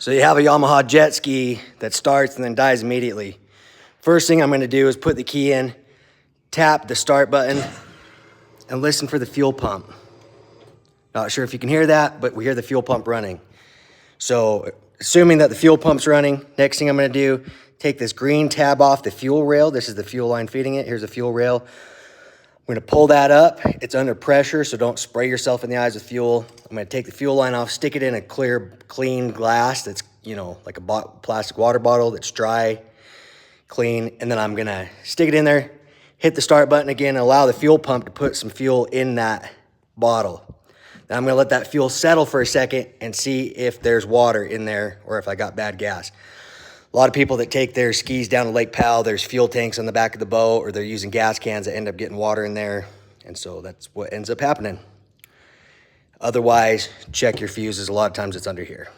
So you have a Yamaha jet ski that starts and then dies immediately. First thing I'm gonna do is put the key in, tap the start button, and listen for the fuel pump. Not sure if you can hear that, but we hear the fuel pump running. So assuming that the fuel pump's running, next thing I'm gonna do, take this green tab off the fuel rail. This is the fuel line feeding it. Here's the fuel rail. I'm gonna pull that up. It's under pressure, so don't spray yourself in the eyes with fuel. I'm gonna take the fuel line off, stick it in a clear, clean glass that's, you know, like a plastic water bottle that's dry, clean, and then I'm gonna stick it in there, hit the start button again, and allow the fuel pump to put some fuel in that bottle. Then I'm gonna let that fuel settle for a second and see if there's water in there or if I got bad gas. A lot of people that take their skis down to Lake Powell, there's fuel tanks on the back of the boat, or they're using gas cans that end up getting water in there. And so that's what ends up happening. Otherwise, check your fuses. A lot of times it's under here.